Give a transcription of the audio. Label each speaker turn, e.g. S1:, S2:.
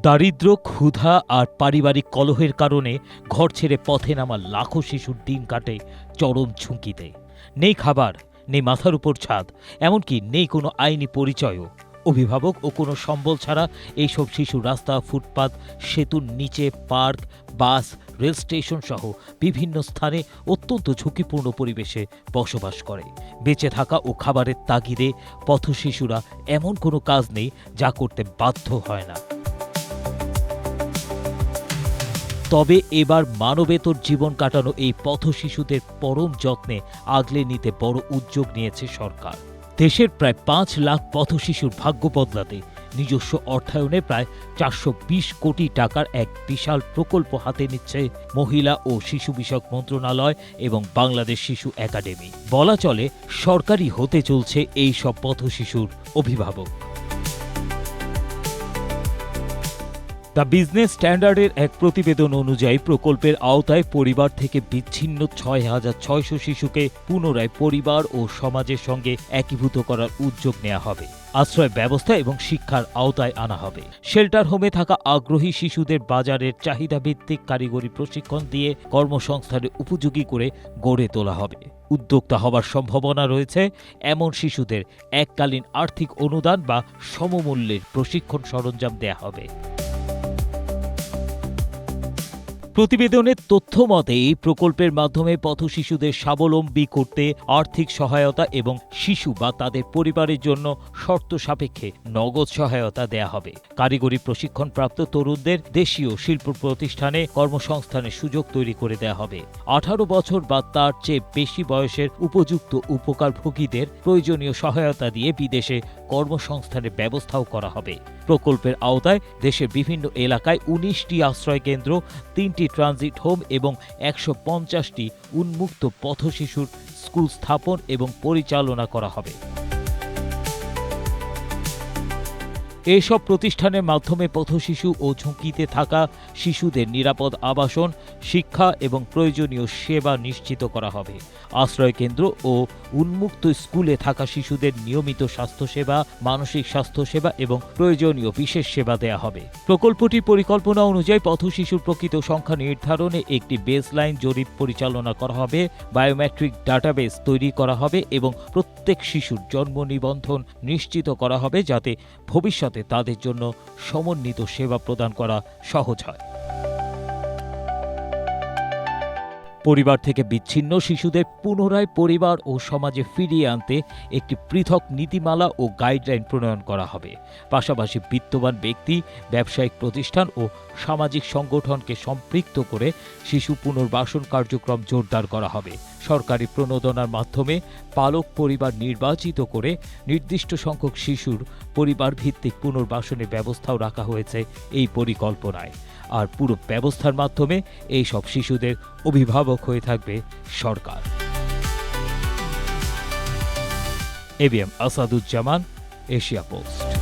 S1: দারিদ্র, ক্ষুধা আর পারিবারিক কলহের কারণে ঘর ছেড়ে পথে নামা লাখো শিশুর দিন কাটে চরম ঝুঁকিতে। নেই খাবার, নেই মাথার উপর ছাদ, এমনকি নেই কোনো আইনি পরিচয়ও। অভিভাবক ও কোনো সম্বল ছাড়া এইসব শিশু রাস্তা, ফুটপাত, সেতুর নিচে, পার্ক, বাস, রেল স্টেশন সহ বিভিন্ন স্থানে অত্যন্ত ঝুঁকিপূর্ণ পরিবেশে বসবাস করে। বেঁচে থাকা ও খাবারের তাগিদে পথশিশুরা এমন কোনো কাজ নেই যা করতে বাধ্য হয় না। তবে এবার মানবেতর জীবন কাটানো এই পথশিশুদের পরম যত্নে আগলে নিতে বড় উদ্যোগ নিয়েছে সরকার। দেশের প্রায় ৫ লাখ পথশিশুর ভাগ্য বদলাতে নিজস্ব অর্থায়নে প্রায় ৪২০ কোটি টাকার এক বিশাল প্রকল্প হাতে নিচ্ছে মহিলা ও শিশু বিষয়ক মন্ত্রণালয় এবং বাংলাদেশ শিশু একাডেমি। বলা চলে সরকারই হতে চলছে এই সব পথশিশুর অভিভাবক। দ্য বিজনেস স্ট্যান্ডার্ডের এক প্রতিবেদন অনুযায়ী প্রকল্পের আওতায় পরিবার থেকে বিচ্ছিন্ন ৬,৬০০ শিশুকে পুনরায় পরিবার ও সমাজের সঙ্গে একীভূত করার উদ্যোগ নেওয়া হবে। আশ্রয় ব্যবস্থা এবং শিক্ষার আওতায় আনা হবে। শেল্টার হোমে থাকা আগ্রহী শিশুদের বাজারের চাহিদাভিত্তিক কারিগরি প্রশিক্ষণ দিয়ে কর্মসংস্থানের উপযোগী করে গড়ে তোলা হবে। উদ্যোক্তা হবার সম্ভাবনা রয়েছে এমন শিশুদের এককালীন আর্থিক অনুদান বা সমমূল্যের প্রশিক্ষণ সরঞ্জাম দেয়া হবে। প্রতিবেদনের তথ্য মতে এই প্রকল্পের মাধ্যমে পথশিশুদের স্বাবলম্বী করতে আর্থিক সহায়তা এবং শিশু বা তাদের পরিবারের জন্য শর্ত সাপেক্ষে নগদ সহায়তা দেয়া হবে। কারিগরি প্রশিক্ষণপ্রাপ্ত তরুণদের দেশীয় শিল্প প্রতিষ্ঠানে কর্মসংস্থানের সুযোগ তৈরি করে দেয়া হবে। ১৮ বছর বা তার চেয়ে বেশি বয়সের উপযুক্ত উপকারভোগীদের প্রয়োজনীয় সহায়তা দিয়ে বিদেশে কর্মসংস্থানের ব্যবস্থাও করা হবে। প্রকল্পের আওতায় দেশের বিভিন্ন এলাকায় ১৯টি আশ্রয় কেন্দ্র, ৩টি ট্রানজিট হোম এবং ১৫০টি উন্মুক্ত পথশিশুর স্কুল স্থাপন এবং পরিচালনা করা হবে। এসব প্রতিষ্ঠানের মাধ্যমে পথশিশু ও ঝুঁকিতে থাকা শিশুদের নিরাপদ আবাসন, শিক্ষা এবং প্রয়োজনীয় সেবা নিশ্চিত করা হবে। আশ্রয় কেন্দ্র ও উন্মুক্ত স্কুলে থাকা শিশুদের নিয়মিত স্বাস্থ্যসেবা, মানসিক স্বাস্থ্যসেবা এবং প্রয়োজনীয় বিশেষ সেবা দেয়া হবে। প্রকল্পটির পরিকল্পনা অনুযায়ী পথশিশুর প্রকৃত সংখ্যা নির্ধারণে একটি বেসলাইন জরিপ পরিচালনা করা হবে, বায়োমেট্রিক ডাটাবেস তৈরি করা হবে এবং প্রত্যেক শিশুর জন্ম নিবন্ধন নিশ্চিত করা হবে যাতে ভবিষ্যতে তাদের জন্য সমন্বিত সেবা প্রদান করা সহজ হয়। পরিবার থেকে বিচ্ছিন্ন শিশুদের পুনরায় পরিবার ও সমাজে ফিরিয়ে আনতে একটি পৃথক নীতিমালা ও গাইডলাইন প্রণয়ন করা হবে। পাশাপাশি বিত্তবান ব্যক্তি, ব্যবসায়িক প্রতিষ্ঠান ও সামাজিক সংগঠনকে সম্পৃক্ত করে শিশু পুনর্বাসন কার্যক্রম জোরদার করা হবে। সরকারি প্রণোদনার মাধ্যমে পালক পরিবার নির্বাচিত করে নির্দিষ্ট সংখ্যক শিশুর পরিবার ভিত্তিক পুনর্বাসনের ব্যবস্থাও রাখা হয়েছে এই পরিকল্পনায়। আর পুরো ব্যবস্থার মাধ্যমে এই সব শিশুদের অভিভাবক হয়ে থাকবে সরকার। ABM Asaduzzaman, Asia post.